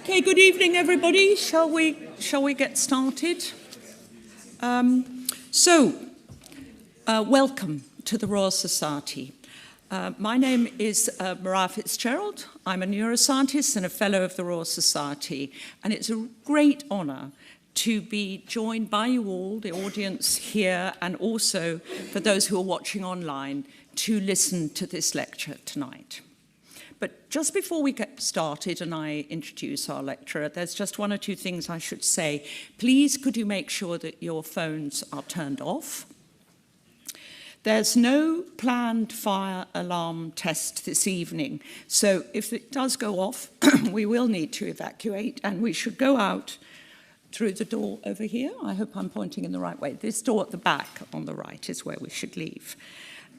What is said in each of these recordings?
Okay, good evening, everybody. Shall we get started? Welcome to the Royal Society. My name is Mariah Fitzgerald. I'm a neuroscientist and a fellow of the Royal Society, and it's a great honour to be joined by you all, the audience here, and also for those who are watching online, to listen to this lecture tonight. But just before we get started and I introduce our lecturer, there's just one or two things I should say. Please, could you make sure that your phones are turned off? There's no planned fire alarm test this evening, so if it does go off, we will need to evacuate, and we should go out through the door over here. I hope I'm pointing in the right way. This door at the back on the right is where we should leave.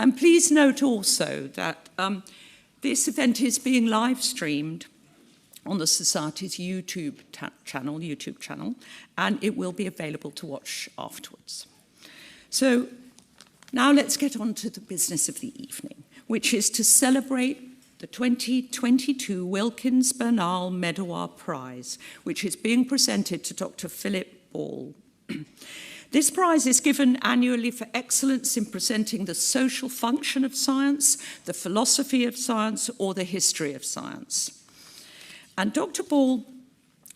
And please note also that this event is being live streamed on the Society's YouTube channel, and it will be available to watch afterwards. So now let's get on to the business of the evening, which is to celebrate the 2022 Wilkins-Bernal-Medawar Prize, which is being presented to Dr. Philip Ball. This prize is given annually for excellence in presenting the social function of science, the philosophy of science, or the history of science. And Dr. Ball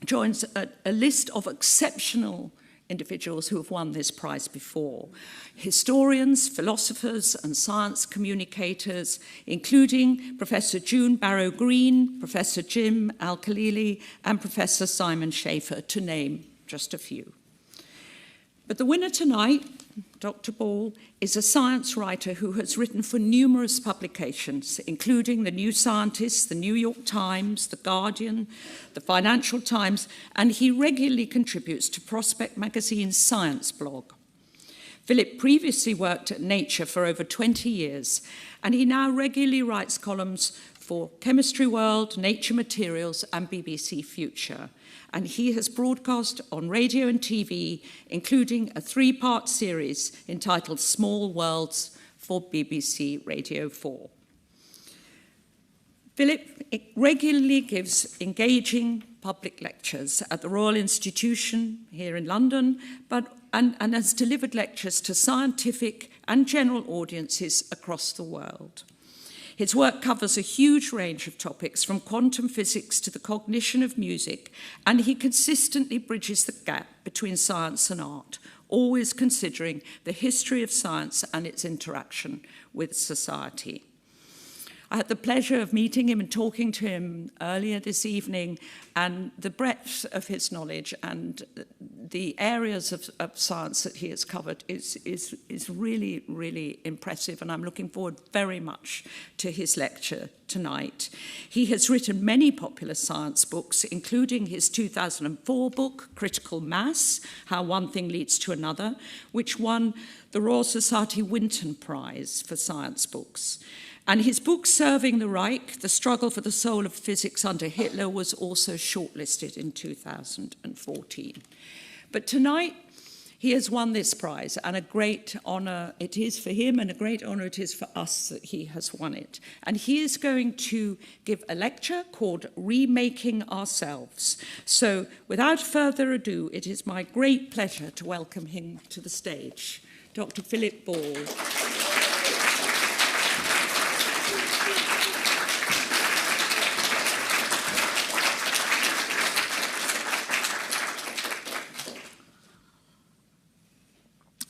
joins a list of exceptional individuals who have won this prize before. Historians, philosophers, and science communicators, including Professor June Barrow-Green, Professor Jim Al-Khalili, and Professor Simon Schaefer, to name just a few. But the winner tonight, Dr. Ball, is a science writer who has written for numerous publications, including The New Scientist, The New York Times, The Guardian, The Financial Times, and he regularly contributes to Prospect Magazine's science blog. Philip previously worked at Nature for over 20 years, and he now regularly writes columns for Chemistry World, Nature Materials, and BBC Future. And he has broadcast on radio and TV, including a 3-part series entitled Small Worlds for BBC Radio 4. Philip regularly gives engaging public lectures at the Royal Institution here in London, and has delivered lectures to scientific and general audiences across the world. His work covers a huge range of topics, from quantum physics to the cognition of music, and he consistently bridges the gap between science and art, always considering the history of science and its interaction with society. I had the pleasure of meeting him and talking to him earlier this evening, and the breadth of his knowledge and the areas of science that he has covered is really, really impressive, and I'm looking forward very much to his lecture tonight. He has written many popular science books, including his 2004 book, Critical Mass, How One Thing Leads to Another, which won the Royal Society Winton Prize for Science Books. And his book, Serving the Reich, The Struggle for the Soul of Physics Under Hitler, was also shortlisted in 2014. But tonight, he has won this prize, and a great honour it is for him, and a great honour it is for us that he has won it. And he is going to give a lecture called Remaking Ourselves. So, without further ado, it is my great pleasure to welcome him to the stage. Dr. Philip Ball.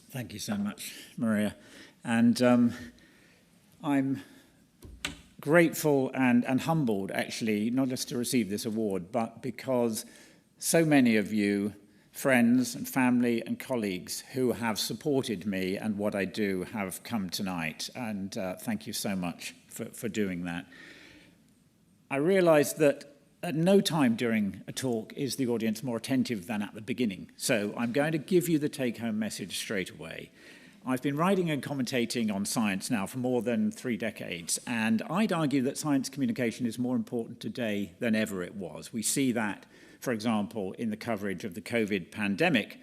Thank you so much, Maria. And I'm grateful and humbled, actually, not just to receive this award, but because so many of you, friends and family and colleagues who have supported me and what I do, have come tonight. And thank you so much for doing that. I realized that at no time during a talk is the audience more attentive than at the beginning. So I'm going to give you the take-home message straight away. I've been writing and commentating on science now for more than 3 decades, and I'd argue that science communication is more important today than ever it was. We see that, for example, in the coverage of the COVID pandemic,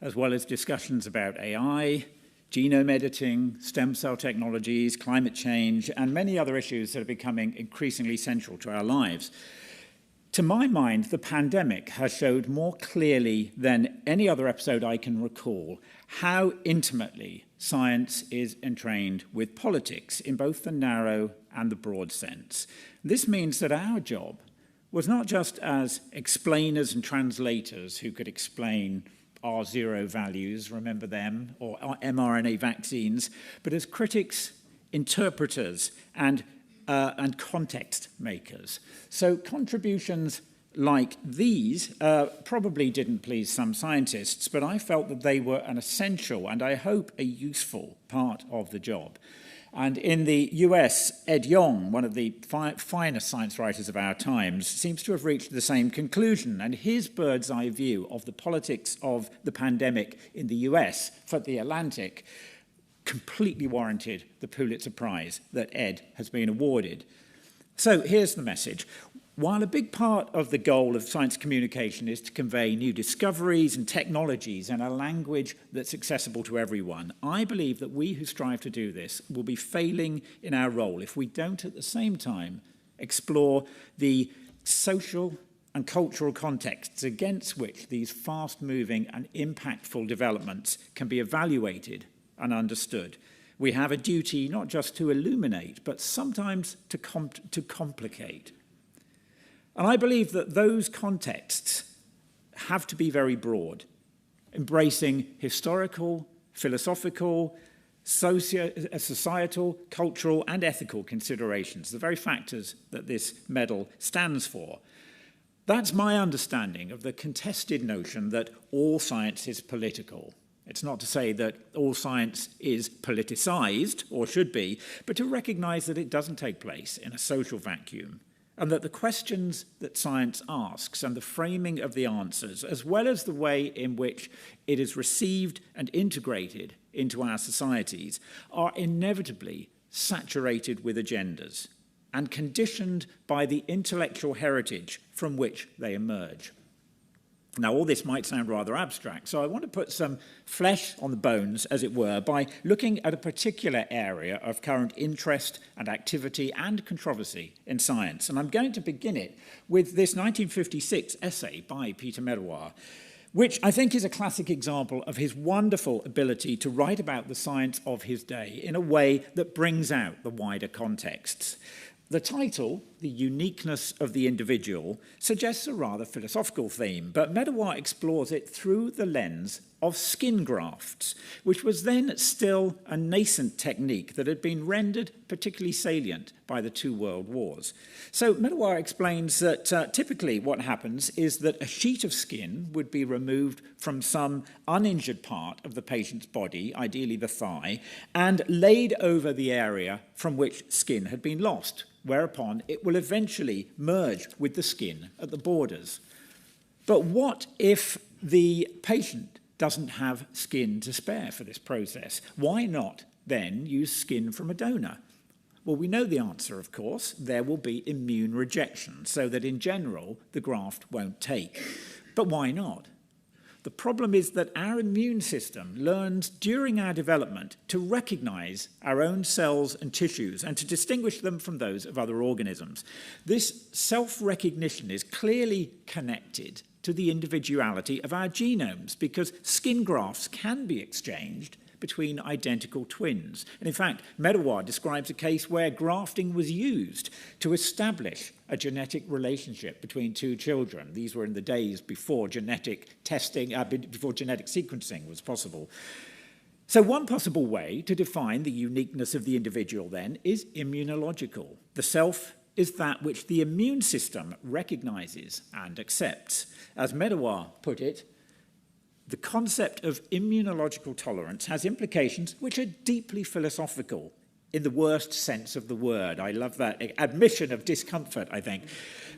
as well as discussions about AI, genome editing, stem cell technologies, climate change, and many other issues that are becoming increasingly central to our lives. To my mind, the pandemic has showed more clearly than any other episode I can recall how intimately science is entrained with politics in both the narrow and the broad sense. This means that our job was not just as explainers and translators who could explain R0 values, remember them, or mRNA vaccines, but as critics, interpreters, and context makers. So contributions like these probably didn't please some scientists, but I felt that they were an essential and I hope a useful part of the job. And in the US, Ed Yong, one of the finest science writers of our times, seems to have reached the same conclusion. And his bird's eye view of the politics of the pandemic in the US for the Atlantic completely warranted the Pulitzer Prize that Ed has been awarded. So here's the message. While a big part of the goal of science communication is to convey new discoveries and technologies in a language that's accessible to everyone, I believe that we who strive to do this will be failing in our role if we don't at the same time explore the social and cultural contexts against which these fast-moving and impactful developments can be evaluated and understood. We have a duty not just to illuminate, but sometimes to complicate. And I believe that those contexts have to be very broad, embracing historical, philosophical, societal, cultural, and ethical considerations, the very factors that this medal stands for. That's my understanding of the contested notion that all science is political. It's not to say that all science is politicized, or should be, but to recognize that it doesn't take place in a social vacuum, and that the questions that science asks and the framing of the answers, as well as the way in which it is received and integrated into our societies, are inevitably saturated with agendas and conditioned by the intellectual heritage from which they emerge. Now, all this might sound rather abstract, so I want to put some flesh on the bones, as it were, by looking at a particular area of current interest and activity and controversy in science. And I'm going to begin it with this 1956 essay by Peter Medawar, which I think is a classic example of his wonderful ability to write about the science of his day in a way that brings out the wider contexts. The title, The Uniqueness of the Individual, suggests a rather philosophical theme, but Medawar explores it through the lens of skin grafts, which was then still a nascent technique that had been rendered particularly salient by the two world wars. So Medawar explains that typically what happens is that a sheet of skin would be removed from some uninjured part of the patient's body, ideally the thigh, and laid over the area from which skin had been lost, whereupon it will eventually merge with the skin at the borders. But what if the patient doesn't have skin to spare for this process? Why not then use skin from a donor? Well, we know the answer, of course. There will be immune rejection, so that in general the graft won't take. But why not? The problem is that our immune system learns during our development to recognize our own cells and tissues and to distinguish them from those of other organisms. This self-recognition is clearly connected to the individuality of our genomes because skin grafts can be exchanged between identical twins. And in fact, Medawar describes a case where grafting was used to establish a genetic relationship between two children. These were in the days before genetic testing, before genetic sequencing was possible. So one possible way to define the uniqueness of the individual then is immunological. The self is that which the immune system recognizes and accepts. As Medawar put it, the concept of immunological tolerance has implications which are deeply philosophical in the worst sense of the word. I love that admission of discomfort, I think.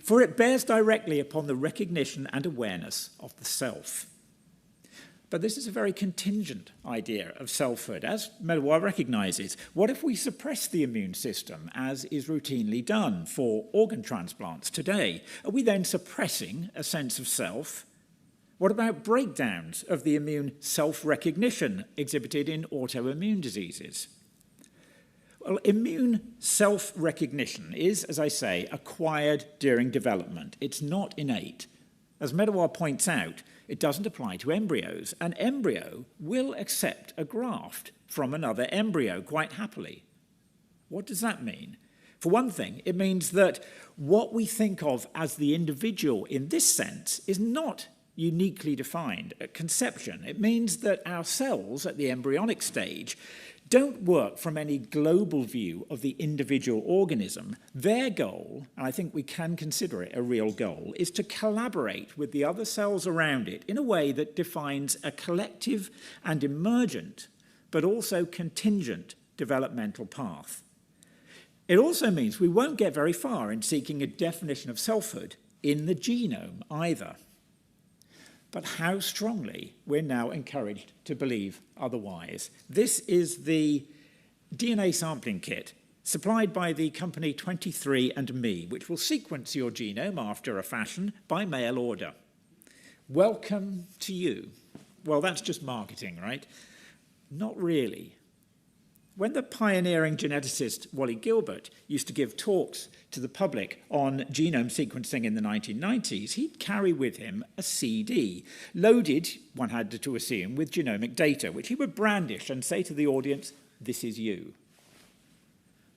For it bears directly upon the recognition and awareness of the self. But this is a very contingent idea of selfhood, as Medawar recognizes. What if we suppress the immune system, as is routinely done for organ transplants today? Are we then suppressing a sense of self? What about breakdowns of the immune self-recognition exhibited in autoimmune diseases? Well, immune self-recognition is, as I say, acquired during development. It's not innate. As Medawar points out, it doesn't apply to embryos. An embryo will accept a graft from another embryo quite happily. What does that mean? For one thing, it means that what we think of as the individual in this sense is not uniquely defined at conception. It means that our cells at the embryonic stage don't work from any global view of the individual organism. Their goal, and I think we can consider it a real goal, is to collaborate with the other cells around it in a way that defines a collective and emergent, but also contingent developmental path. It also means we won't get very far in seeking a definition of selfhood in the genome either. But how strongly we're now encouraged to believe otherwise. This is the DNA sampling kit supplied by the company 23andMe, which will sequence your genome after a fashion by mail order. Welcome to you. Well, that's just marketing, right? Not really. When the pioneering geneticist Wally Gilbert used to give talks to the public on genome sequencing in the 1990s, he'd carry with him a CD, loaded, one had to assume, with genomic data, which he would brandish and say to the audience, "This is you."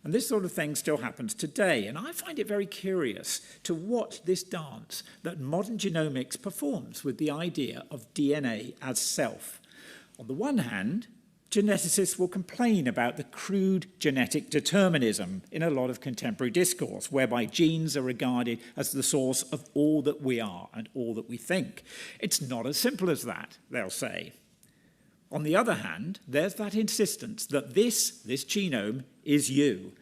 And this sort of thing still happens today, and I find it very curious to watch this dance that modern genomics performs with the idea of DNA as self. On the one hand, geneticists will complain about the crude genetic determinism in a lot of contemporary discourse, whereby genes are regarded as the source of all that we are and all that we think. It's not as simple as that, they'll say. On the other hand, there's that insistence that this genome is you.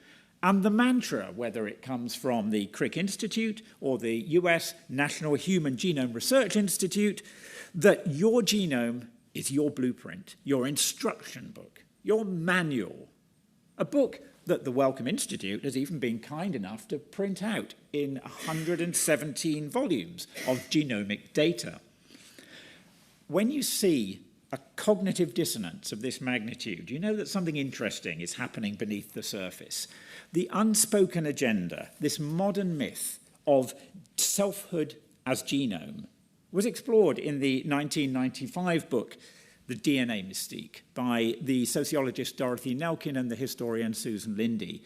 And the mantra, whether it comes from the Crick Institute or the US National Human Genome Research Institute, that your genome is your blueprint, your instruction book, your manual, a book that the Wellcome Institute has even been kind enough to print out in 117 volumes of genomic data. When you see a cognitive dissonance of this magnitude, you know that something interesting is happening beneath the surface. The unspoken agenda, this modern myth of selfhood as genome, was explored in the 1995 book, The DNA Mystique, by the sociologist Dorothy Nelkin and the historian Susan Lindy.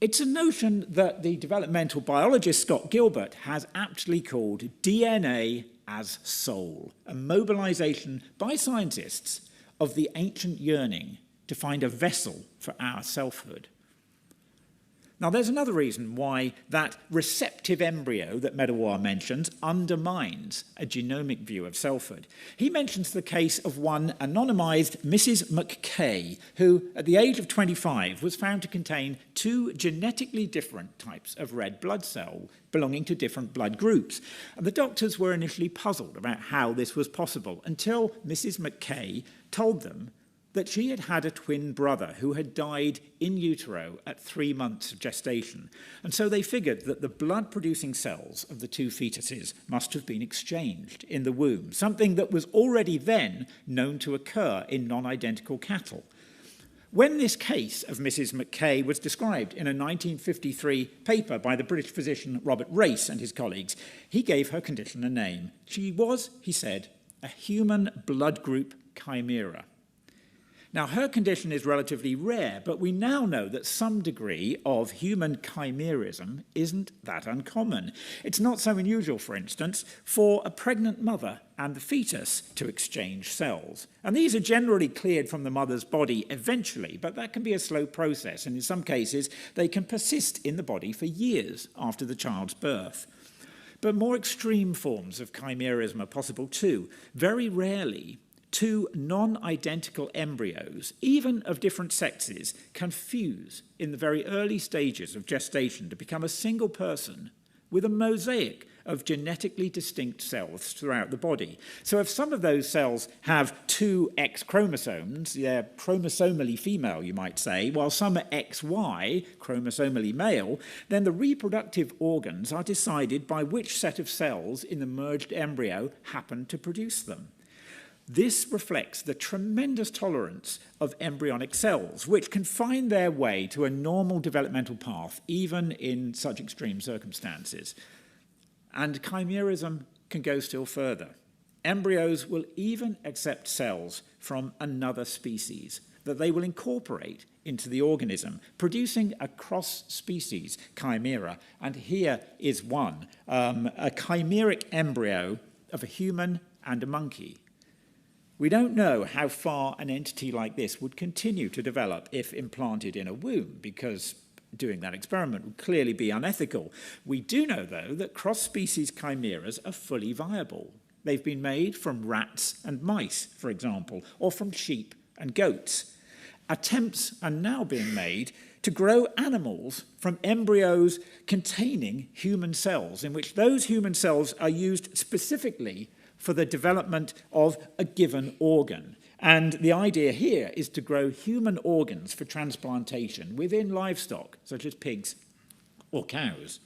It's a notion that the developmental biologist Scott Gilbert has aptly called DNA as soul, a mobilization by scientists of the ancient yearning to find a vessel for our selfhood. Now, there's another reason why that receptive embryo that Medawar mentions undermines a genomic view of selfhood. He mentions the case of one anonymized Mrs. McKay, who, at the age of 25, was found to contain two genetically different types of red blood cell belonging to different blood groups. And the doctors were initially puzzled about how this was possible until Mrs. McKay told them that she had had a twin brother who had died in utero at 3 months of gestation. And so they figured that the blood-producing cells of the two fetuses must have been exchanged in the womb, something that was already then known to occur in non-identical cattle. When this case of Mrs. McKay was described in a 1953 paper by the British physician Robert Race and his colleagues, he gave her condition a name. She was, he said, a human blood group chimera. Now, her condition is relatively rare, but we now know that some degree of human chimerism isn't that uncommon. It's not so unusual, for instance, for a pregnant mother and the fetus to exchange cells. And these are generally cleared from the mother's body eventually, but that can be a slow process, and in some cases, they can persist in the body for years after the child's birth. But more extreme forms of chimerism are possible too. Very rarely, two non-identical embryos, even of different sexes, can fuse in the very early stages of gestation to become a single person with a mosaic of genetically distinct cells throughout the body. So if some of those cells have two X chromosomes, they're chromosomally female, you might say, while some are XY, chromosomally male, then the reproductive organs are decided by which set of cells in the merged embryo happen to produce them. This reflects the tremendous tolerance of embryonic cells, which can find their way to a normal developmental path, even in such extreme circumstances. And chimerism can go still further. Embryos will even accept cells from another species that they will incorporate into the organism, producing a cross-species chimera. And here is one, a chimeric embryo of a human and a monkey. We don't know how far an entity like this would continue to develop if implanted in a womb, because doing that experiment would clearly be unethical. We do know, though, that cross-species chimeras are fully viable. They've been made from rats and mice, for example, or from sheep and goats. Attempts are now being made to grow animals from embryos containing human cells, in which those human cells are used specifically for the development of a given organ. And the idea here is to grow human organs for transplantation within livestock, such as pigs or cows.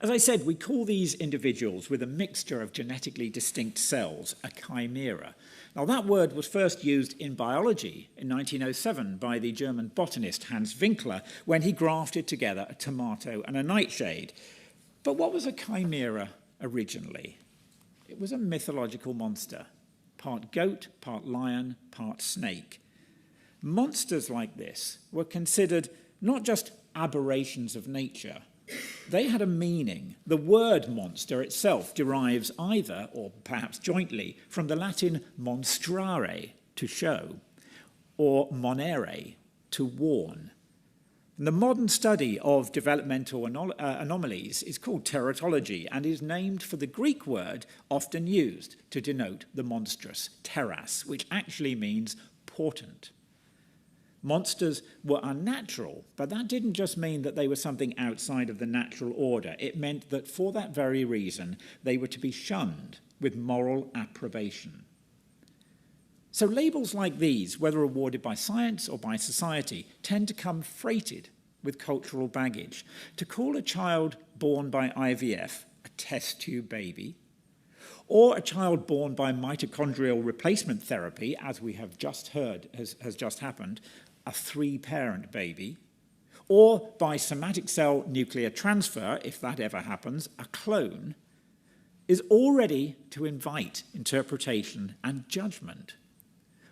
As I said, we call these individuals with a mixture of genetically distinct cells a chimera. Now, that word was first used in biology in 1907 by the German botanist Hans Winkler when he grafted together a tomato and a nightshade. But what was a chimera originally? It was a mythological monster, part goat, part lion, part snake. Monsters like this were considered not just aberrations of nature. They had a meaning. The word monster itself derives either, or perhaps jointly, from the Latin monstrare, to show, or monere, to warn. And the modern study of developmental anomalies is called teratology and is named for the Greek word often used to denote the monstrous, teras, which actually means portent. Monsters were unnatural, but that didn't just mean that they were something outside of the natural order. It meant that for that very reason, they were to be shunned with moral approbation. So labels like these, whether awarded by science or by society, tend to come freighted with cultural baggage. To call a child born by IVF a test tube baby, or a child born by mitochondrial replacement therapy, as we have just heard has just happened, a three-parent baby, or by somatic cell nuclear transfer, if that ever happens, a clone, is already to invite interpretation and judgment.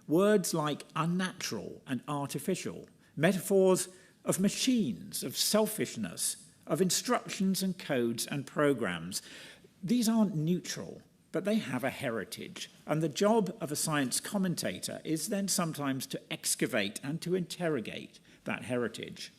Words like unnatural and artificial, metaphors of machines, of selfishness, of instructions and codes and programs, these aren't neutral, but they have a heritage. And the job of a science commentator is then sometimes to excavate and to interrogate that heritage.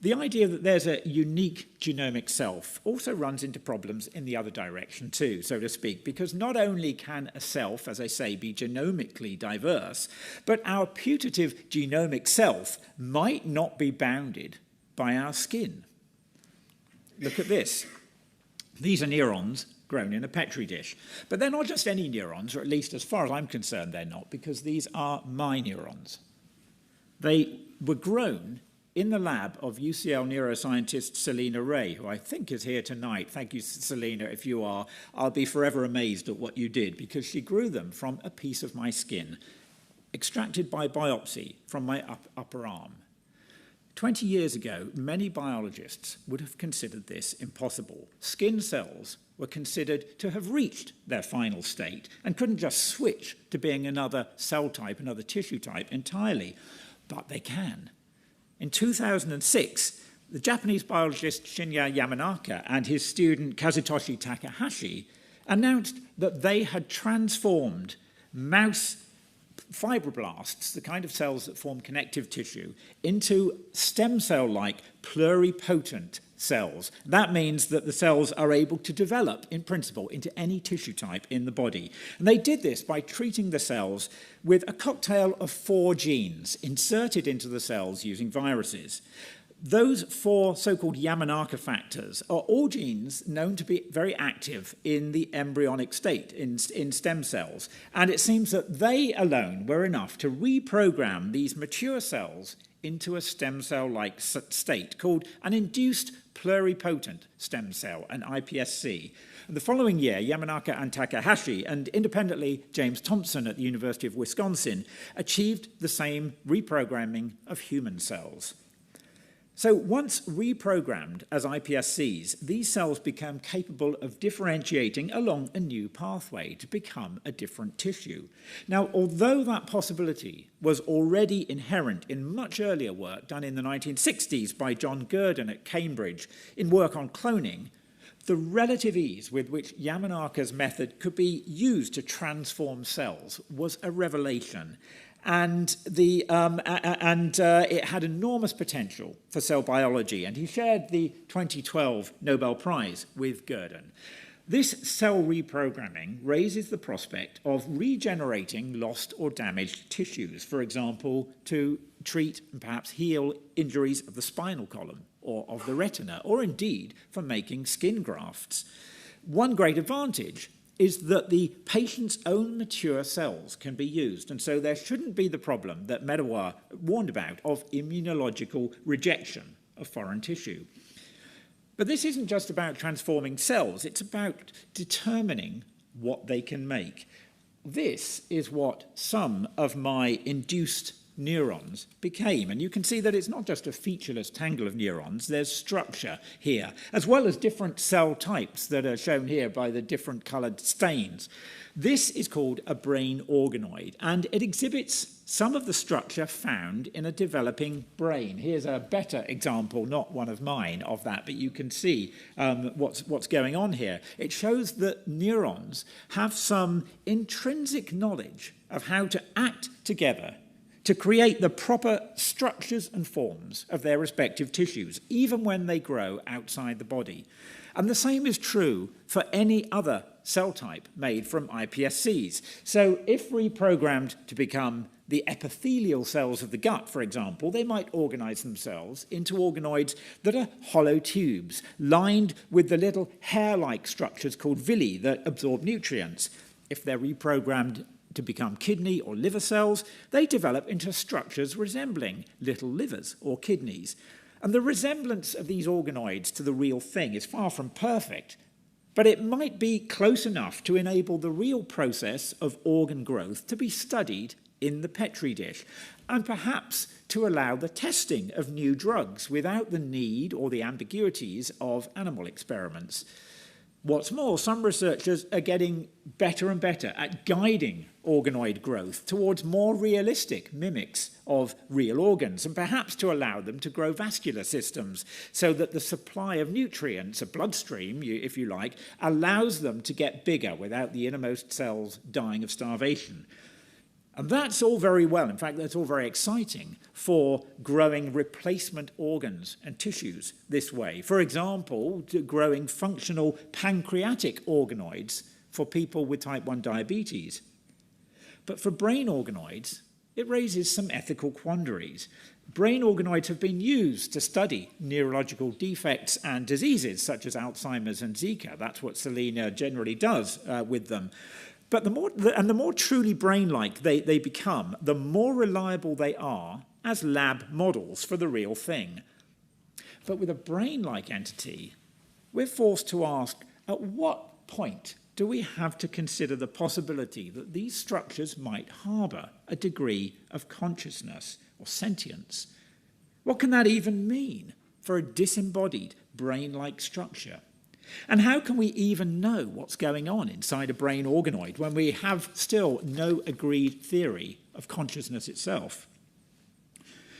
The idea that there's a unique genomic self also runs into problems in the other direction too, so to speak, because not only can a self, as I say, be genomically diverse, but our putative genomic self might not be bounded by our skin. Look at this. These are neurons grown in a Petri dish. But they're not just any neurons, or at least as far as I'm concerned, they're not, because these are my neurons. They were grown in the lab of UCL neuroscientist Selina Ray, who I think is here tonight. Thank you, Selina, if you are. I'll be forever amazed at what you did, because she grew them from a piece of my skin, extracted by biopsy from my upper arm. 20 years ago, many biologists would have considered this impossible. Skin cells were considered to have reached their final state and couldn't just switch to being another cell type, another tissue type entirely, but they can. In 2006, the Japanese biologist Shinya Yamanaka and his student Kazutoshi Takahashi announced that they had transformed mouse fibroblasts, the kind of cells that form connective tissue, into stem cell-like pluripotent cells. That means that the cells are able to develop, in principle, into any tissue type in the body. And they did this by treating the cells with a cocktail of 4 genes inserted into the cells using viruses. Those 4 so-called Yamanaka factors are all genes known to be very active in the embryonic state, in stem cells. And it seems that they alone were enough to reprogram these mature cells into a stem cell-like state called an induced pluripotent stem cell, an iPSC. And the following year, Yamanaka and Takahashi, and independently James Thompson at the University of Wisconsin, achieved the same reprogramming of human cells. So once reprogrammed as iPSCs, these cells become capable of differentiating along a new pathway to become a different tissue. Now, although that possibility was already inherent in much earlier work done in the 1960s by John Gurdon at Cambridge in work on cloning, the relative ease with which Yamanaka's method could be used to transform cells was a revelation. And it had enormous potential for cell biology, and he shared the 2012 Nobel Prize with Gurdon. This cell reprogramming raises the prospect of regenerating lost or damaged tissues, for example, to treat and perhaps heal injuries of the spinal column or of the retina, or indeed for making skin grafts. One great advantage is that the patient's own mature cells can be used, and so there shouldn't be the problem that Medawar warned about of immunological rejection of foreign tissue. But this isn't just about transforming cells, it's about determining what they can make. This is what some of my induced neurons became, and you can see that it's not just a featureless tangle of neurons, there's structure here, as well as different cell types that are shown here by the different coloured stains. This is called a brain organoid, and it exhibits some of the structure found in a developing brain. Here's a better example, not one of mine, of that, but you can see what's going on here. It shows that neurons have some intrinsic knowledge of how to act together to create the proper structures and forms of their respective tissues, even when they grow outside the body. And the same is true for any other cell type made from iPSCs. So if reprogrammed to become the epithelial cells of the gut, for example, they might organize themselves into organoids that are hollow tubes, lined with the little hair-like structures called villi that absorb nutrients. If they're reprogrammed to become kidney or liver cells, they develop into structures resembling little livers or kidneys. And the resemblance of these organoids to the real thing is far from perfect, but it might be close enough to enable the real process of organ growth to be studied in the Petri dish, and perhaps to allow the testing of new drugs without the need or the ambiguities of animal experiments. What's more, some researchers are getting better and better at guiding organoid growth towards more realistic mimics of real organs, and perhaps to allow them to grow vascular systems so that the supply of nutrients, a bloodstream, if you like, allows them to get bigger without the innermost cells dying of starvation. And that's all very well. In fact, that's all very exciting for growing replacement organs and tissues this way. For example, growing functional pancreatic organoids for people with type 1 diabetes. But for brain organoids, it raises some ethical quandaries. Brain organoids have been used to study neurological defects and diseases such as Alzheimer's and Zika. That's what Selena generally does with them. But the more truly brain-like they become, the more reliable they are as lab models for the real thing. But with a brain-like entity, we're forced to ask, at what point do we have to consider the possibility that these structures might harbour a degree of consciousness or sentience? What can that even mean for a disembodied brain-like structure? And how can we even know what's going on inside a brain organoid when we have still no agreed theory of consciousness itself?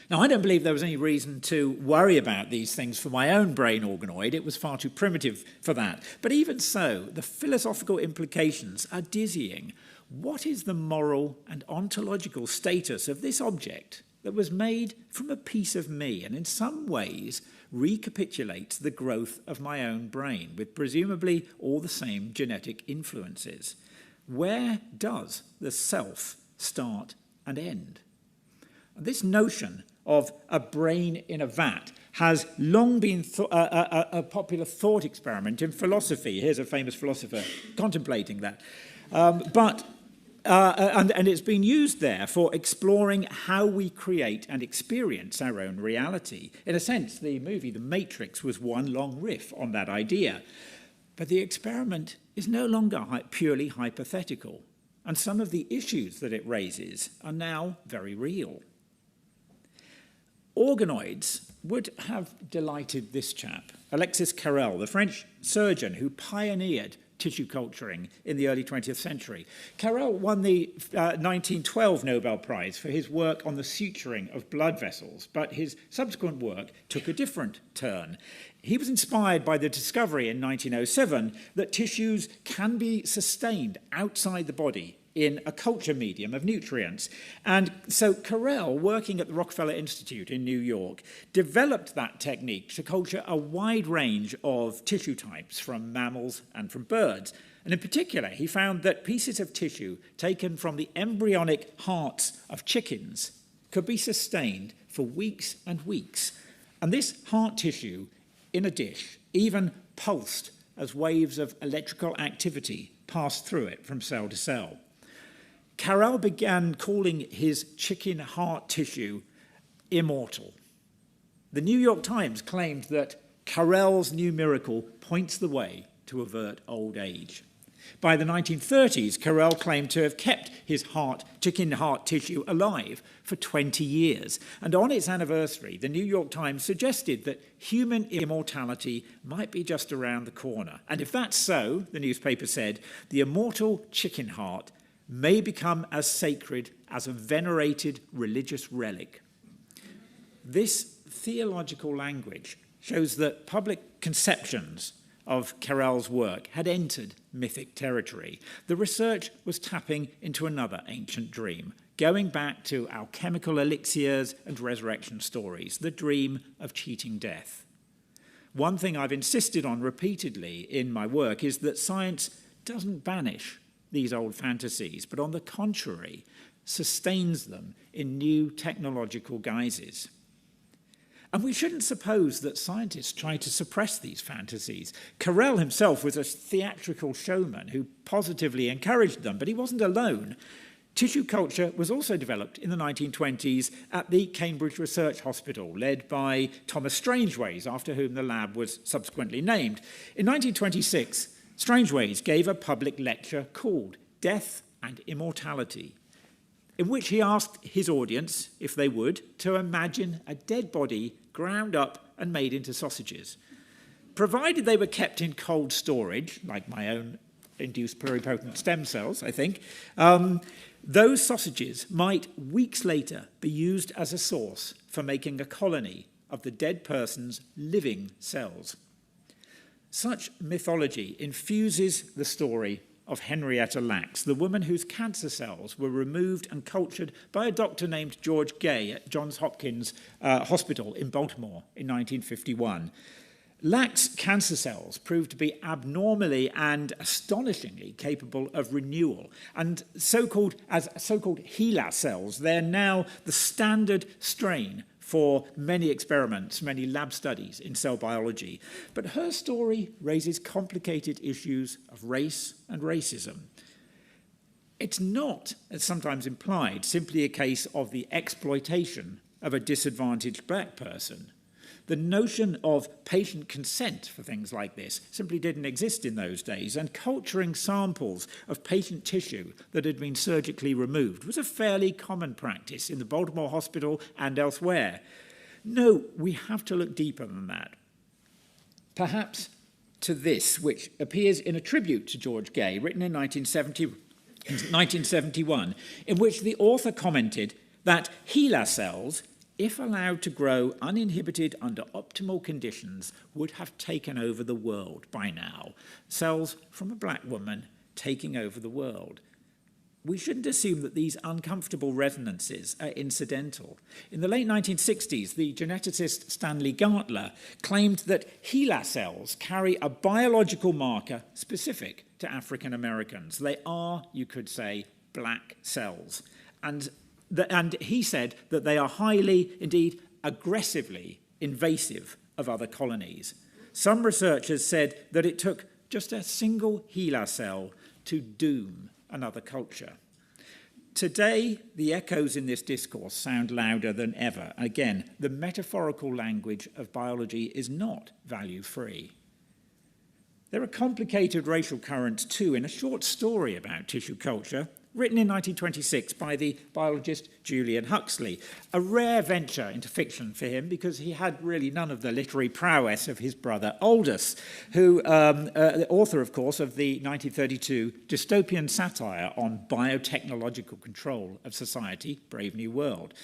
Now, I don't believe there was any reason to worry about these things for my own brain organoid. It was far too primitive for that. But even so, the philosophical implications are dizzying. What is the moral and ontological status of this object that was made from a piece of me and in some ways recapitulates the growth of my own brain with presumably all the same genetic influences? Where does the self start and end? This notion of a brain in a vat has long been a popular thought experiment in philosophy. Here's a famous philosopher contemplating that. But And it's been used there for exploring how we create and experience our own reality. In a sense, the movie The Matrix was one long riff on that idea. But the experiment is no longer purely hypothetical, and some of the issues that it raises are now very real. Organoids would have delighted this chap, Alexis Carrel, the French surgeon who pioneered tissue culturing in the early 20th century. Carrel won the 1912 Nobel Prize for his work on the suturing of blood vessels, but his subsequent work took a different turn. He was inspired by the discovery in 1907 that tissues can be sustained outside the body in a culture medium of nutrients. And so Carrel, working at the Rockefeller Institute in New York, developed that technique to culture a wide range of tissue types from mammals and from birds. And in particular, he found that pieces of tissue taken from the embryonic hearts of chickens could be sustained for weeks and weeks. And this heart tissue in a dish even pulsed as waves of electrical activity passed through it from cell to cell. Carrel began calling his chicken heart tissue immortal. The New York Times claimed that Carrel's new miracle points the way to avert old age. By the 1930s, Carrel claimed to have kept his chicken heart tissue alive for 20 years. And on its anniversary, the New York Times suggested that human immortality might be just around the corner. And if that's so, the newspaper said, the immortal chicken heart may become as sacred as a venerated religious relic. This theological language shows that public conceptions of Carrel's work had entered mythic territory. The research was tapping into another ancient dream, going back to alchemical elixirs and resurrection stories, the dream of cheating death. One thing I've insisted on repeatedly in my work is that science doesn't banish these old fantasies, but on the contrary, sustains them in new technological guises. And we shouldn't suppose that scientists try to suppress these fantasies. Carrel himself was a theatrical showman who positively encouraged them, but he wasn't alone. Tissue culture was also developed in the 1920s at the Cambridge Research Hospital, led by Thomas Strangeways, after whom the lab was subsequently named. In 1926, Strangeways gave a public lecture called Death and Immortality, in which he asked his audience, if they would, to imagine a dead body ground up and made into sausages. Provided they were kept in cold storage, like my own induced pluripotent stem cells, I think, those sausages might weeks later be used as a source for making a colony of the dead person's living cells. Such mythology infuses the story of Henrietta Lacks, the woman whose cancer cells were removed and cultured by a doctor named George Gay at Johns Hopkins Hospital in Baltimore in 1951. Lacks' cancer cells proved to be abnormally and astonishingly capable of renewal, and so-called HeLa cells, they're now the standard strain for many experiments, many lab studies in cell biology. But her story raises complicated issues of race and racism. It's not, as sometimes implied, simply a case of the exploitation of a disadvantaged black person. The notion of patient consent for things like this simply didn't exist in those days, and culturing samples of patient tissue that had been surgically removed was a fairly common practice in the Baltimore Hospital and elsewhere. No, we have to look deeper than that. Perhaps to this, which appears in a tribute to George Gay, written in 1971, in which the author commented that HeLa cells, if allowed to grow uninhibited under optimal conditions, would have taken over the world by now. Cells from a black woman taking over the world. We shouldn't assume that these uncomfortable resonances are incidental. In the late 1960s, the geneticist Stanley Gartler claimed that HeLa cells carry a biological marker specific to African Americans. They are, you could say, black cells. And he said that they are highly, indeed aggressively, invasive of other colonies. Some researchers said that it took just a single HeLa cell to doom another culture. Today, the echoes in this discourse sound louder than ever. Again, the metaphorical language of biology is not value-free. There are complicated racial currents too in a short story about tissue culture, written in 1926 by the biologist Julian Huxley, a rare venture into fiction for him because he had really none of the literary prowess of his brother Aldous, who, the author, of course, of the 1932 dystopian satire on biotechnological control of society, Brave New World.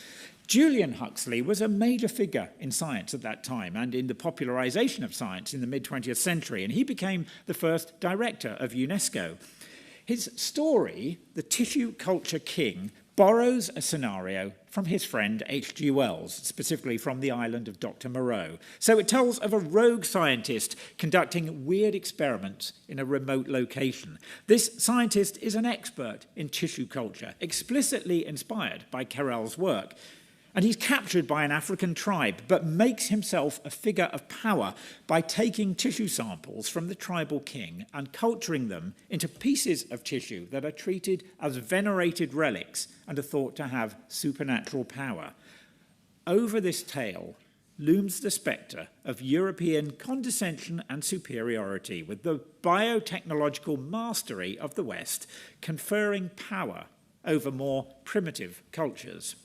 Julian Huxley was a major figure in science at that time and in the popularization of science in the mid-20th century, and he became the first director of UNESCO. His story, The Tissue Culture King, borrows a scenario from his friend H.G. Wells, specifically from the island of Dr. Moreau. So it tells of a rogue scientist conducting weird experiments in a remote location. This scientist is an expert in tissue culture, explicitly inspired by Carrel's work. And he's captured by an African tribe, but makes himself a figure of power by taking tissue samples from the tribal king and culturing them into pieces of tissue that are treated as venerated relics and are thought to have supernatural power. Over this tale looms the spectre of European condescension and superiority, with the biotechnological mastery of the West conferring power over more primitive cultures.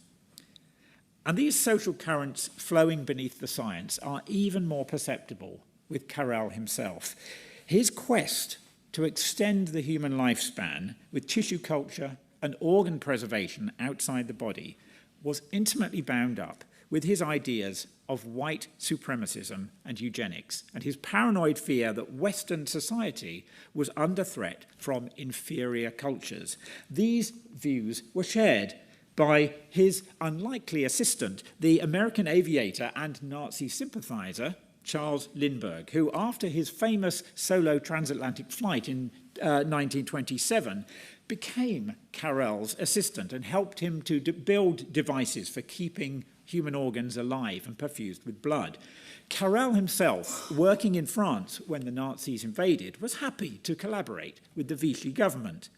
And these social currents flowing beneath the science are even more perceptible with Carrel himself. His quest to extend the human lifespan with tissue culture and organ preservation outside the body was intimately bound up with his ideas of white supremacism and eugenics, and his paranoid fear that Western society was under threat from inferior cultures. These views were shared by his unlikely assistant, the American aviator and Nazi sympathizer, Charles Lindbergh, who, after his famous solo transatlantic flight in 1927, became Carrel's assistant and helped him to build devices for keeping human organs alive and perfused with blood. Carrel himself, working in France when the Nazis invaded, was happy to collaborate with the Vichy government.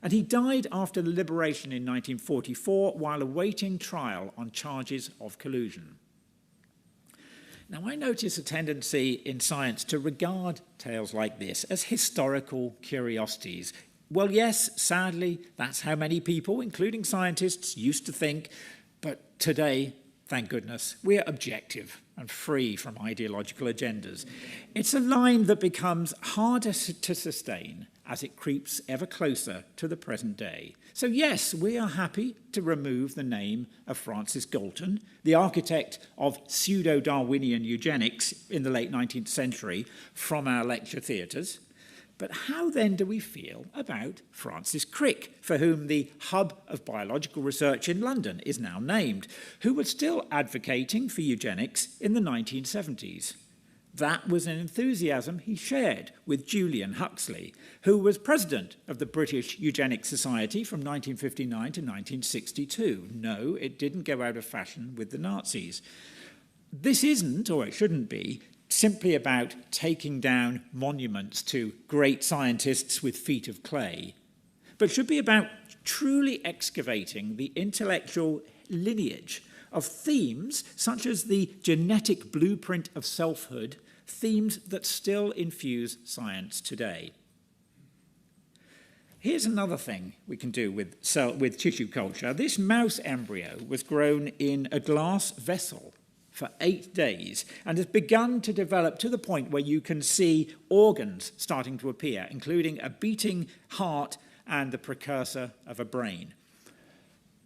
And he died after the liberation in 1944 while awaiting trial on charges of collusion. Now, I notice a tendency in science to regard tales like this as historical curiosities. Well, yes, sadly, that's how many people, including scientists, used to think, but today, thank goodness, we're objective and free from ideological agendas. It's a line that becomes harder to sustain as it creeps ever closer to the present day. So yes, we are happy to remove the name of Francis Galton, the architect of pseudo-Darwinian eugenics in the late 19th century, from our lecture theatres. But how then do we feel about Francis Crick, for whom the hub of biological research in London is now named, who was still advocating for eugenics in the 1970s? That was an enthusiasm he shared with Julian Huxley, who was president of the British Eugenics Society from 1959 to 1962. No, it didn't go out of fashion with the Nazis. This isn't, or it shouldn't be, simply about taking down monuments to great scientists with feet of clay, but should be about truly excavating the intellectual lineage of themes such as the genetic blueprint of selfhood, themes that still infuse science today. Here's another thing we can do with tissue culture. This mouse embryo was grown in a glass vessel for 8 days and has begun to develop to the point where you can see organs starting to appear, including a beating heart and the precursor of a brain.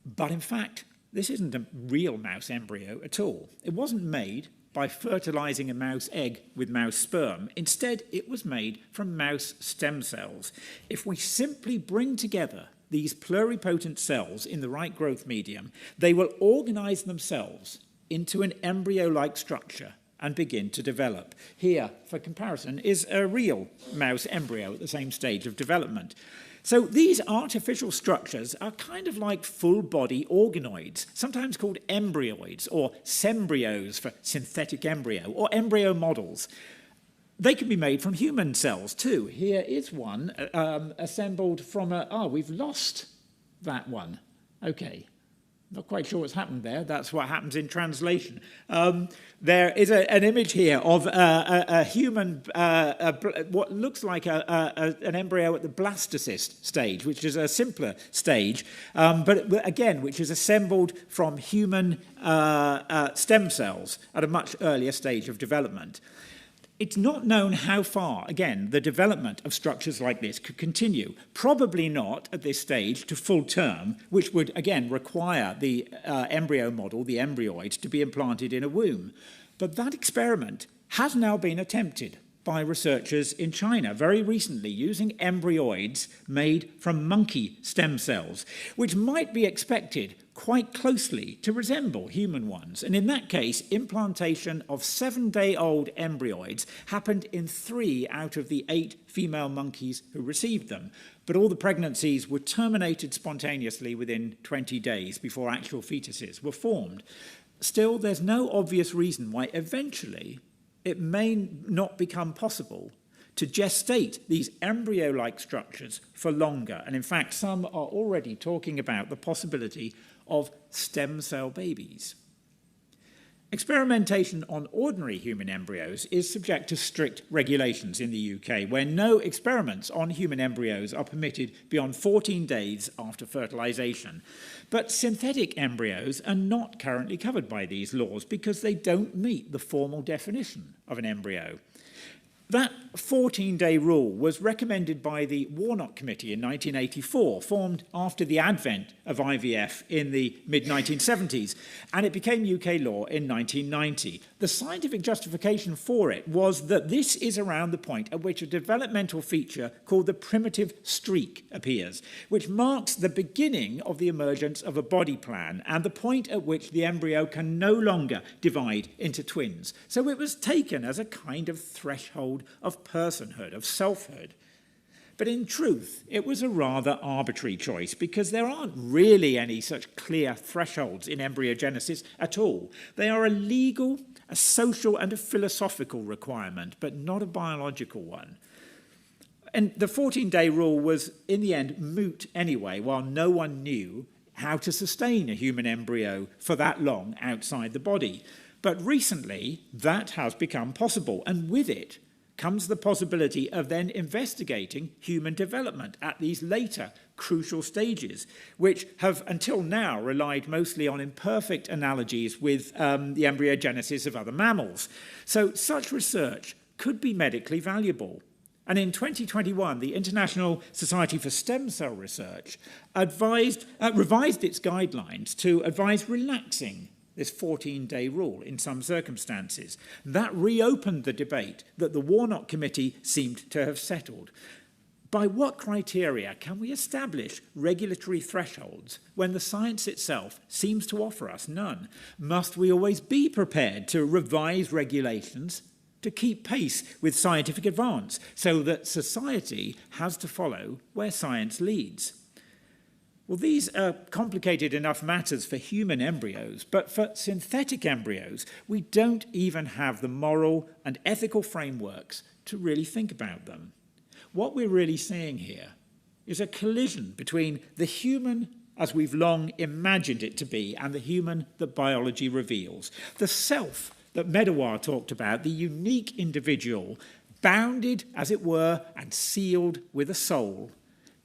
But in fact, this isn't a real mouse embryo at all. It wasn't made by fertilizing a mouse egg with mouse sperm. Instead, it was made from mouse stem cells. If we simply bring together these pluripotent cells in the right growth medium, they will organize themselves into an embryo-like structure and begin to develop. Here, for comparison, is a real mouse embryo at the same stage of development. So these artificial structures are kind of like full-body organoids, sometimes called embryoids, or sembryos for synthetic embryo, or embryo models. They can be made from human cells too. Here is one assembled from we've lost that one. Okay. Not quite sure what's happened there. That's what happens in translation. There is an image here of a human, what looks like an embryo at the blastocyst stage, which is a simpler stage, but again, which is assembled from human stem cells at a much earlier stage of development. It's not known how far, again, the development of structures like this could continue. Probably not at this stage to full term, which would, again, require the embryo model, the embryoid, to be implanted in a womb. But that experiment has now been attempted by researchers in China very recently using embryoids made from monkey stem cells, which might be expected quite closely to resemble human ones. And in that case, implantation of 7-day-old embryoids happened in 3 out of the 8 female monkeys who received them. But all the pregnancies were terminated spontaneously within 20 days before actual fetuses were formed. Still, there's no obvious reason why eventually it may not become possible to gestate these embryo-like structures for longer. And in fact, some are already talking about the possibility of stem cell babies. Experimentation on ordinary human embryos is subject to strict regulations in the UK, where no experiments on human embryos are permitted beyond 14 days after fertilization. But synthetic embryos are not currently covered by these laws because they don't meet the formal definition of an embryo. That 14-day rule was recommended by the Warnock Committee in 1984, formed after the advent of IVF in the mid-1970s, and it became UK law in 1990. The scientific justification for it was that this is around the point at which a developmental feature called the primitive streak appears, which marks the beginning of the emergence of a body plan and the point at which the embryo can no longer divide into twins. So it was taken as a kind of threshold of personhood, of selfhood. But in truth, it was a rather arbitrary choice because there aren't really any such clear thresholds in embryogenesis at all. They are a legal, a social, and a philosophical requirement, but not a biological one. And the 14-day rule was, in the end, moot anyway, while no one knew how to sustain a human embryo for that long outside the body. But recently, that has become possible, and with it comes the possibility of then investigating human development at these later crucial stages, which have until now relied mostly on imperfect analogies with the embryogenesis of other mammals. So such research could be medically valuable. And in 2021, the International Society for Stem Cell Research revised its guidelines to advise relaxing this 14-day rule in some circumstances. That reopened the debate that the Warnock Committee seemed to have settled. By what criteria can we establish regulatory thresholds when the science itself seems to offer us none? Must we always be prepared to revise regulations to keep pace with scientific advance so that society has to follow where science leads? Well, these are complicated enough matters for human embryos, but for synthetic embryos, we don't even have the moral and ethical frameworks to really think about them. What we're really seeing here is a collision between the human as we've long imagined it to be and the human that biology reveals. The self that Medawar talked about, the unique individual, bounded, as it were, and sealed with a soul,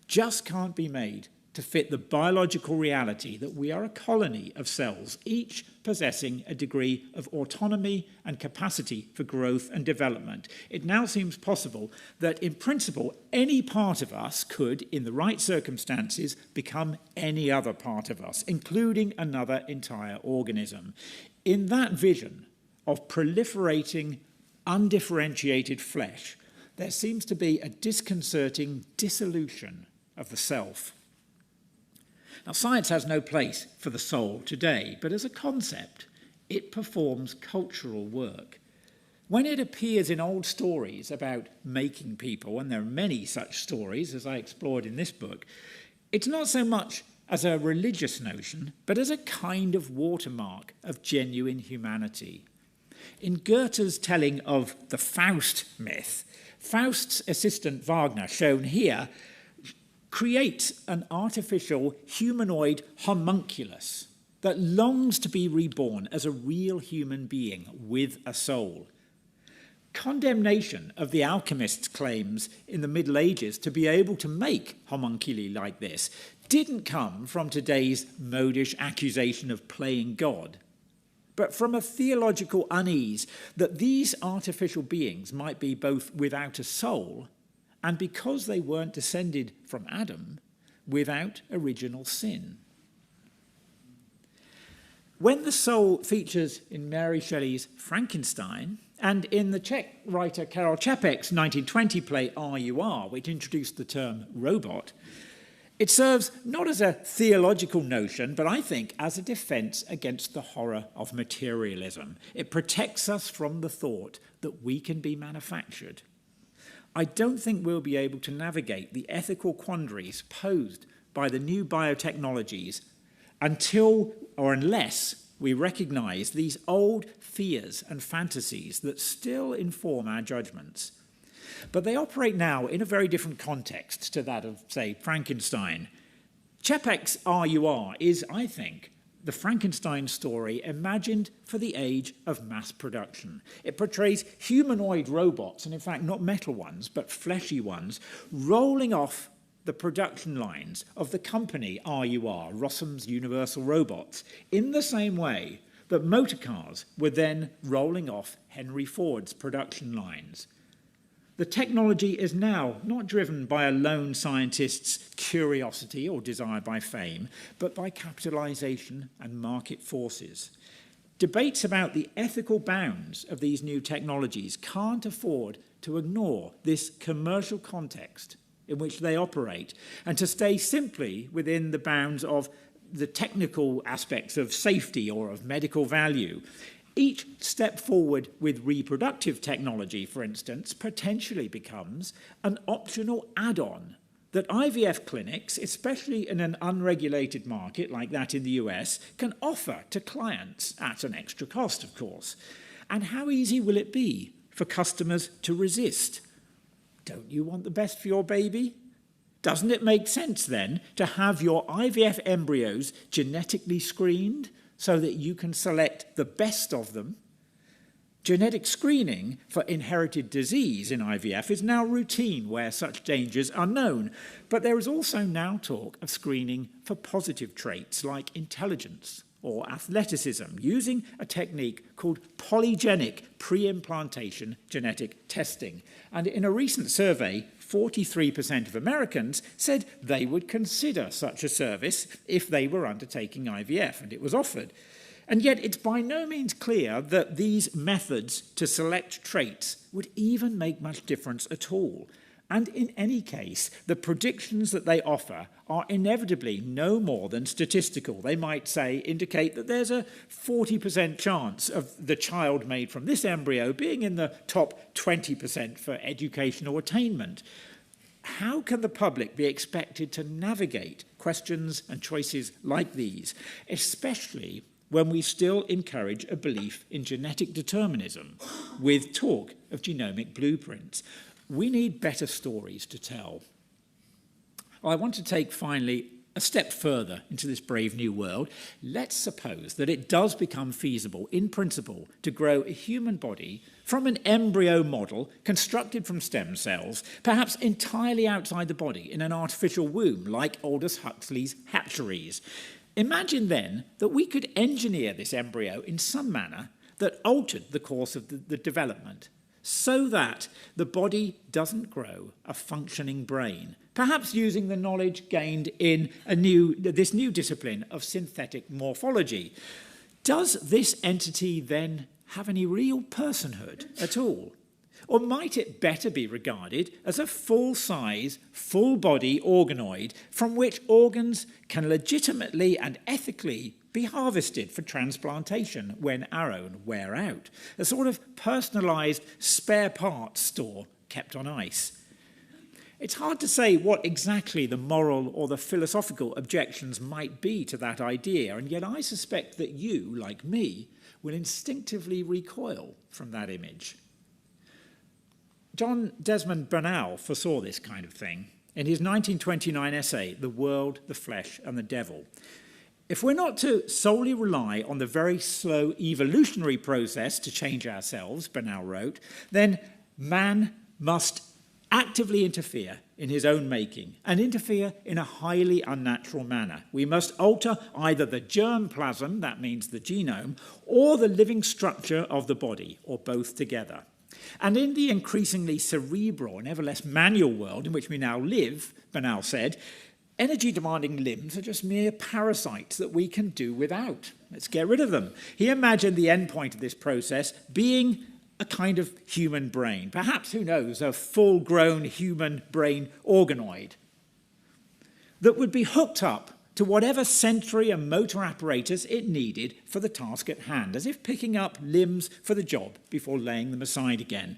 just can't be made to fit the biological reality that we are a colony of cells, each possessing a degree of autonomy and capacity for growth and development. It now seems possible that, in principle, any part of us could, in the right circumstances, become any other part of us, including another entire organism. In that vision of proliferating, undifferentiated flesh, there seems to be a disconcerting dissolution of the self. Now, science has no place for the soul today, but as a concept, it performs cultural work. When it appears in old stories about making people, and there are many such stories, as I explored in this book, it's not so much as a religious notion, but as a kind of watermark of genuine humanity. In Goethe's telling of the Faust myth, Faust's assistant Wagner, shown here, creates an artificial humanoid homunculus that longs to be reborn as a real human being with a soul. Condemnation of the alchemists' claims in the Middle Ages to be able to make homunculi like this didn't come from today's modish accusation of playing God, but from a theological unease that these artificial beings might be both without a soul and, because they weren't descended from Adam, without original sin. When the soul features in Mary Shelley's Frankenstein and in the Czech writer Karel Čapek's 1920 play Are You Are, which introduced the term robot, it serves not as a theological notion, but I think as a defense against the horror of materialism. It protects us from the thought that we can be manufactured. I don't think we'll be able to navigate the ethical quandaries posed by the new biotechnologies unless we recognize these old fears and fantasies that still inform our judgments. But they operate now in a very different context to that of, say, Frankenstein. Čapek's Are You Are is, I think, the Frankenstein story imagined for the age of mass production. It portrays humanoid robots, and in fact not metal ones, but fleshy ones, rolling off the production lines of the company Are You Are, Rossum's Universal Robots, in the same way that motor cars were then rolling off Henry Ford's production lines. The technology is now not driven by a lone scientist's curiosity or desire by fame, but by capitalization and market forces. Debates about the ethical bounds of these new technologies can't afford to ignore this commercial context in which they operate and to stay simply within the bounds of the technical aspects of safety or of medical value. Each step forward with reproductive technology, for instance, potentially becomes an optional add-on that IVF clinics, especially in an unregulated market like that in the US, can offer to clients at an extra cost, of course. And how easy will it be for customers to resist? Don't you want the best for your baby? Doesn't it make sense then to have your IVF embryos genetically screened so that you can select the best of them? Genetic screening for inherited disease in IVF is now routine where such dangers are known, but there is also now talk of screening for positive traits like intelligence or athleticism, using a technique called polygenic pre-implantation genetic testing. And in a recent survey, 43% of Americans said they would consider such a service if they were undertaking IVF, and it was offered. And yet it's by no means clear that these methods to select traits would even make much difference at all. And in any case, the predictions that they offer are inevitably no more than statistical. They might say, indicate that there's a 40% chance of the child made from this embryo being in the top 20% for educational attainment. How can the public be expected to navigate questions and choices like these, especially when we encourage encourage a belief in genetic determinism with talk of genomic blueprints? We need better stories to tell. Well, I want to take, finally, a step further into this brave new world. Let's suppose that it does become feasible, in principle, to grow a human body from an embryo model constructed from stem cells, perhaps entirely outside the body in an artificial womb, like Aldous Huxley's hatcheries. Imagine then that we could engineer this embryo in some manner that altered the course of the development, so that the body doesn't grow a functioning brain, perhaps using the knowledge gained in this new discipline of synthetic morphology. Does this entity then have any real personhood at all? Or might it better be regarded as a full-size, full-body organoid from which organs can legitimately and ethically be harvested for transplantation when our own wear out? A sort of personalised spare parts store kept on ice. It's hard to say what exactly the moral or the philosophical objections might be to that idea, and yet I suspect that you, like me, will instinctively recoil from that image. John Desmond Bernal foresaw this kind of thing. in his 1929 essay, The World, the Flesh and the Devil. If we're not to solely rely on the very slow evolutionary process to change ourselves, Bernal wrote, then man must actively interfere in his own making and interfere in a highly unnatural manner. We must alter either the germplasm, that means the genome, or the living structure of the body, or both together. And in the increasingly cerebral and ever less manual world in which we now live, Bernal said, energy-demanding limbs are just mere parasites that we can do without. Let's get rid of them. He imagined the end point of this process being a kind of human brain, perhaps, who knows, a full-grown human brain organoid that would be hooked up to whatever sensory and motor apparatus it needed for the task at hand, as if picking up limbs for the job before laying them aside again.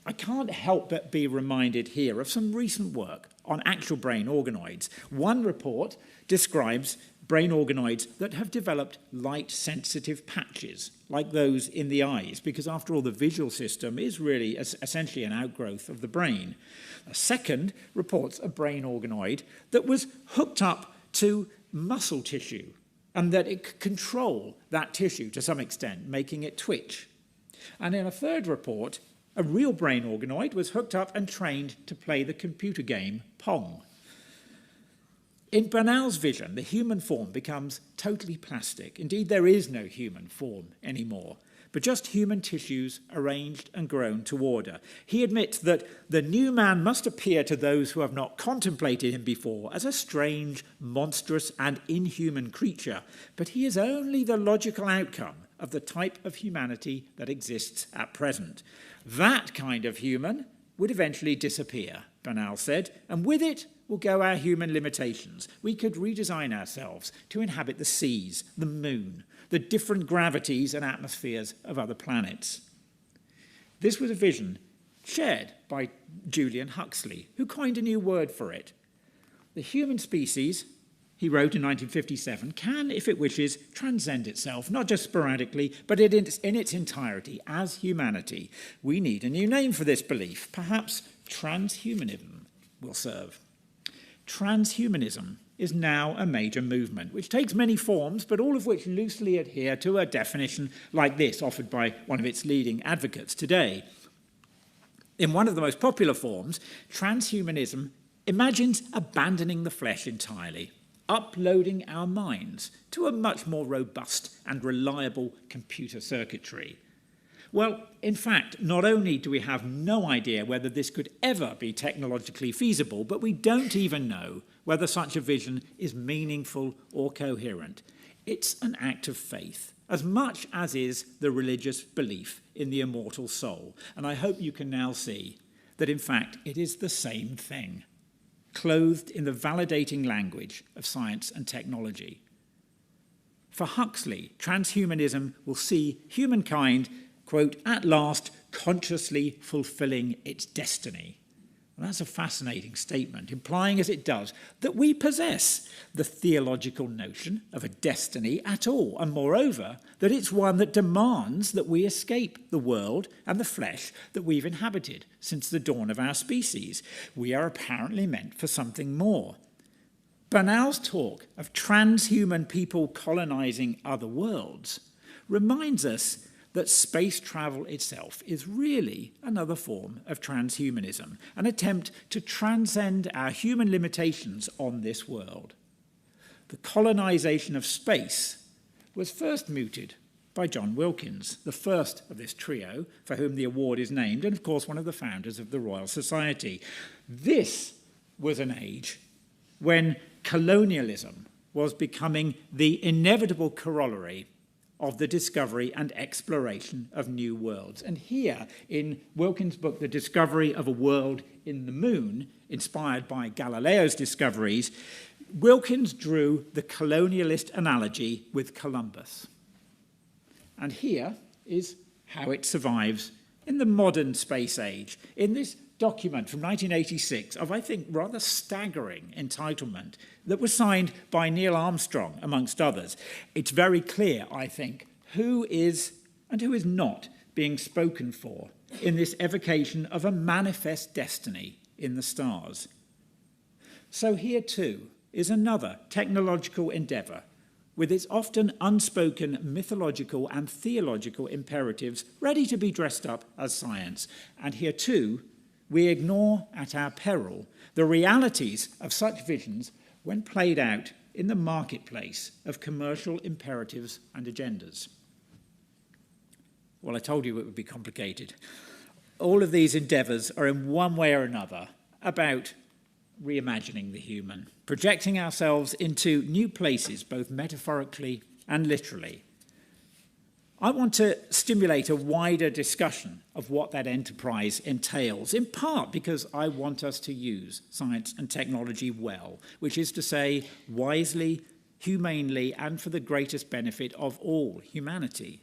I can't help but be reminded here of some recent work on actual brain organoids. One report describes brain organoids that have developed light-sensitive patches, like those in the eyes, because after all, the visual system is really essentially an outgrowth of the brain. A second reports a brain organoid that was hooked up to muscle tissue, and that it could control that tissue to some extent, making it twitch. And in a third report, a real brain organoid was hooked up and trained to play the computer game Pong. In Bernal's vision, the human form becomes totally plastic. Indeed, there is no human form anymore, but just human tissues arranged and grown to order. He admits that the new man must appear to those who have not contemplated him before as a strange, monstrous, and inhuman creature, but he is only the logical outcome of the type of humanity that exists at present. That kind of human would eventually disappear, Bernal said, and with it will go our human limitations. We could redesign ourselves to inhabit the seas, the moon, the different gravities and atmospheres of other planets. This was a vision shared by Julian Huxley, who coined a new word for it. The human species, he wrote in 1957, can, if it wishes, transcend itself, not just sporadically, but in its entirety, as humanity. We need a new name for this belief. Perhaps transhumanism will serve. Transhumanism is now a major movement, which takes many forms, but all of which loosely adhere to a definition like this, offered by one of its leading advocates today. In one of the most popular forms, transhumanism imagines abandoning the flesh entirely, uploading our minds to a much more robust and reliable computer circuitry. Well, in fact, not only do we have no idea whether this could ever be technologically feasible, but we don't even know whether such a vision is meaningful or coherent. It's an act of faith, as much as is the religious belief in the immortal soul. And I hope you can now see that, in fact, it is the same thing, clothed in the validating language of science and technology. For Huxley, transhumanism will see humankind, quote, at last consciously fulfilling its destiny. Well, that's a fascinating statement, implying as it does that we possess the theological notion of a destiny at all, and moreover, that it's one that demands that we escape the world and the flesh that we've inhabited since the dawn of our species. We are apparently meant for something more. Bernal's talk of transhuman people colonizing other worlds reminds us that space travel itself is really another form of transhumanism, an attempt to transcend our human limitations on this world. The colonization of space was first mooted by John Wilkins, the first of this trio, for whom the award is named, and of course one of the founders of the Royal Society. This was an age when colonialism was becoming the inevitable corollary of the discovery and exploration of new worlds. And here, in Wilkins' book, The Discovery of a World in the Moon, inspired by Galileo's discoveries, Wilkins drew the colonialist analogy with Columbus. And here is how it survives in the modern space age, in this document from 1986 of, I think, rather staggering entitlement that was signed by Neil Armstrong, amongst others. It's very clear, I think, who is and who is not being spoken for in this evocation of a manifest destiny in the stars. So here too is another technological endeavour with its often unspoken mythological and theological imperatives ready to be dressed up as science. And here too, we ignore at our peril the realities of such visions when played out in the marketplace of commercial imperatives and agendas. Well, I told you it would be complicated. All of these endeavours are in one way or another about reimagining the human, projecting ourselves into new places, both metaphorically and literally. I want to stimulate a wider discussion of what that enterprise entails, in part because I want us to use science and technology well, which is to say, wisely, humanely, and for the greatest benefit of all humanity.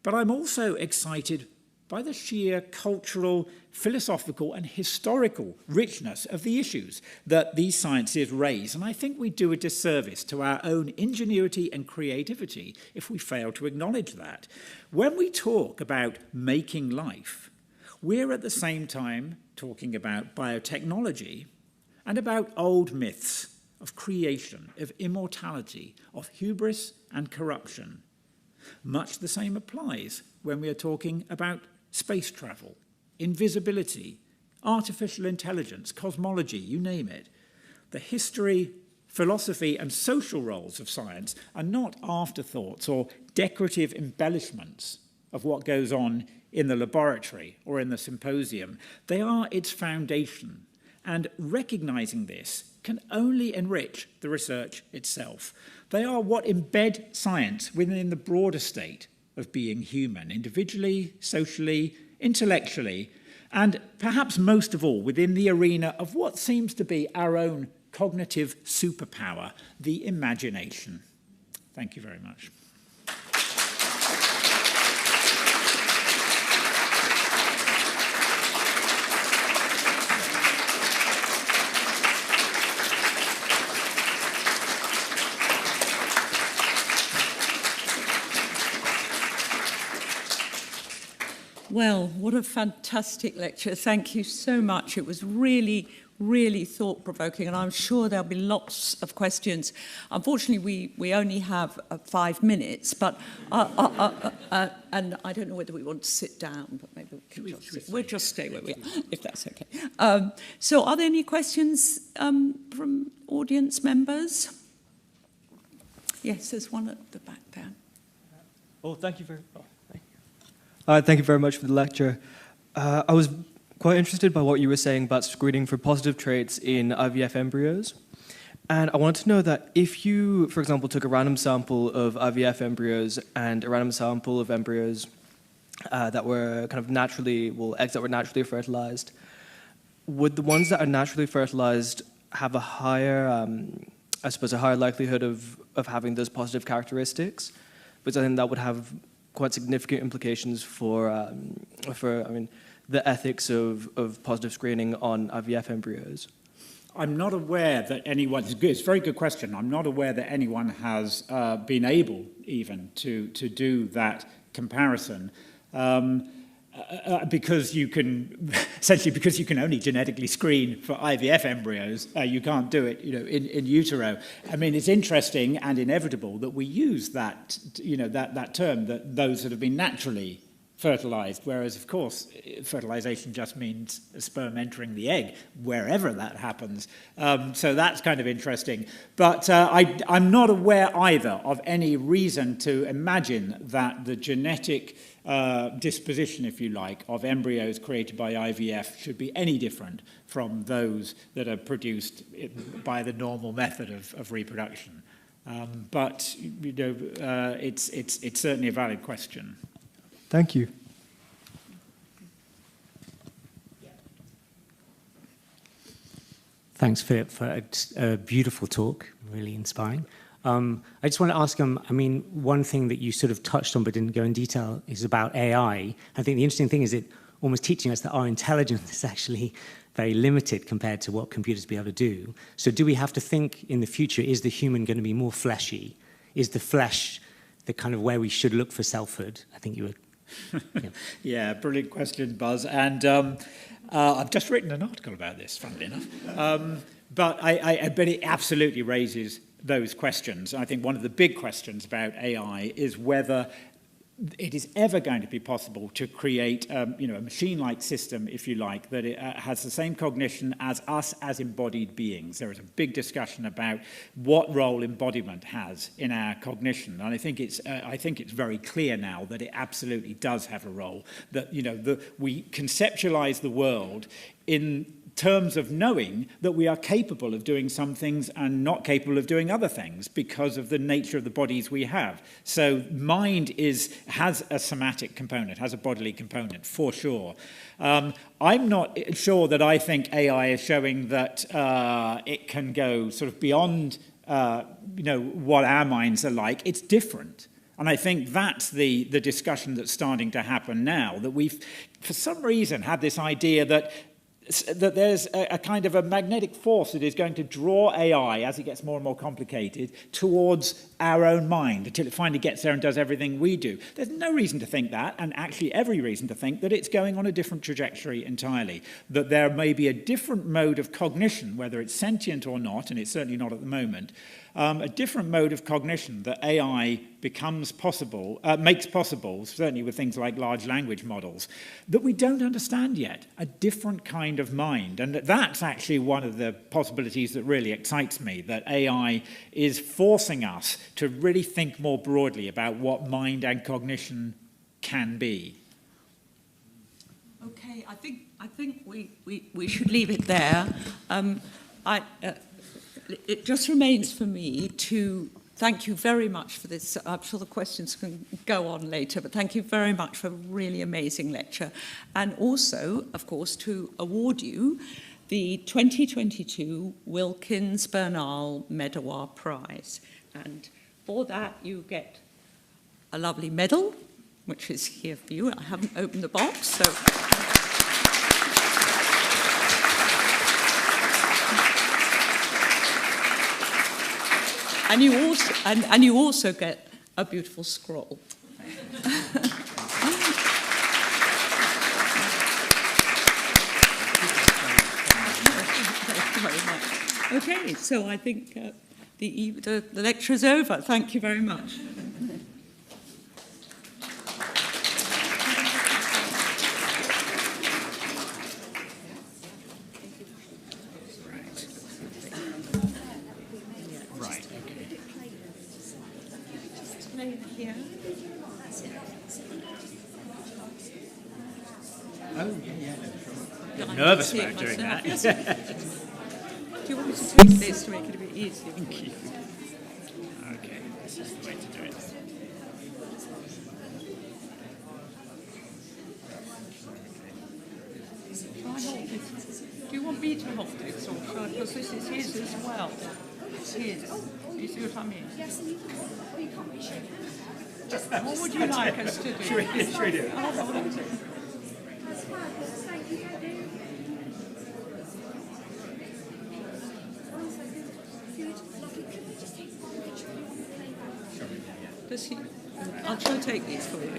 But I'm also excited by the sheer cultural, philosophical, and historical richness of the issues that these sciences raise. And I think we do a disservice to our own ingenuity and creativity if we fail to acknowledge that. When we talk about making life, we're at the same time talking about biotechnology and about old myths of creation, of immortality, of hubris and corruption. Much the same applies when we are talking about space travel, invisibility, artificial intelligence, cosmology, you name it. The history, philosophy, and social roles of science are not afterthoughts or decorative embellishments of what goes on in the laboratory or in the symposium. They are its foundation, and recognizing this can only enrich the research itself. They are what embed science within the broader state of being human, individually, socially, intellectually, and perhaps most of all within the arena of what seems to be our own cognitive superpower, the imagination. Thank you very much. Well, what a fantastic lecture. Thank you so much. It was really, really thought-provoking, and I'm sure there'll be lots of questions. Unfortunately, we only have 5 minutes, but and I don't know whether we want to sit down, but maybe we'll just stay where we are, if that's okay. So are there any questions from audience members? Yes, there's one at the back there. Oh, thank you very much. Thank you very much for the lecture. I was quite interested by what you were saying about screening for positive traits in IVF embryos. And I wanted to know that if you, for example, took a random sample of IVF embryos and a random sample of embryos that were kind of naturally, well, eggs that were naturally fertilized, would the ones that are naturally fertilized have a higher, I suppose, a higher likelihood of having those positive characteristics? Because I think that would have quite significant implications for the ethics of positive screening on IVF embryos. I'm not aware that anyone, it's a very good question, I'm not aware that anyone has been able even to do that comparison. Because you can, essentially because you can only genetically screen for IVF embryos, you can't do it, in utero. I mean, it's interesting and inevitable that we use that, that term, that those that have been naturally fertilized, whereas, of course, fertilization just means a sperm entering the egg, wherever that happens. So that's kind of interesting. But I'm not aware either of any reason to imagine that the genetic disposition, if you like, of embryos created by IVF should be any different from those that are produced by the normal method of reproduction. But it's certainly a valid question. Thank you. Thanks, Philip, for a beautiful talk, really inspiring. I just want to ask, one thing that you sort of touched on but didn't go in detail is about AI. I think the interesting thing is it almost teaching us that our intelligence is actually very limited compared to what computers be able to do. So do we have to think in the future, is the human going to be more fleshy? Is the flesh the kind of where we should look for selfhood? I think you were... Yeah, brilliant question, Buzz. And I've just written an article about this, funnily enough. But it absolutely raises those questions. I think one of the big questions about AI is whether it is ever going to be possible to create a machine-like system, if you like, that it has the same cognition as us as embodied beings. There is a big discussion about what role embodiment has in our cognition, and I think it's very clear now that it absolutely does have a role. That we conceptualize the world in terms of knowing that we are capable of doing some things and not capable of doing other things because of the nature of the bodies we have. So mind has a somatic component, has a bodily component, for sure. I'm not sure that I think AI is showing that it can go sort of beyond what our minds are like. It's different. And I think that's the discussion that's starting to happen now, that we've, for some reason, had this idea that there's a kind of a magnetic force that is going to draw AI, as it gets more and more complicated, towards our own mind until it finally gets there and does everything we do. There's no reason to think that, and actually every reason to think that it's going on a different trajectory entirely, that there may be a different mode of cognition, whether it's sentient or not, and it's certainly not at the moment, a different mode of cognition that AI makes possible, certainly with things like large language models, that we don't understand yet, a different kind of mind. And that's actually one of the possibilities that really excites me, that AI is forcing us to really think more broadly about what mind and cognition can be. Okay, I think we should leave it there. It just remains for me to thank you very much for this. I'm sure the questions can go on later, but thank you very much for a really amazing lecture. And also, of course, to award you the 2022 Wilkins-Bernal-Medawar Prize. And for that, you get a lovely medal, which is here for you. I haven't opened the box, so... And you also get a beautiful scroll. Okay, so I think the lecture is over. Thank you very much. Nervous about doing that. Do you want me to take this to make it a bit easier? Thank you. Okay, this is the way to do it. Shall I hold this? Do you want me to hold this, or shall I? Because this is his as well. It's his. Do you see what I mean? Yes. What would you like us to do? Should we do? I'll hold it. Does he? I'll try to take these for you.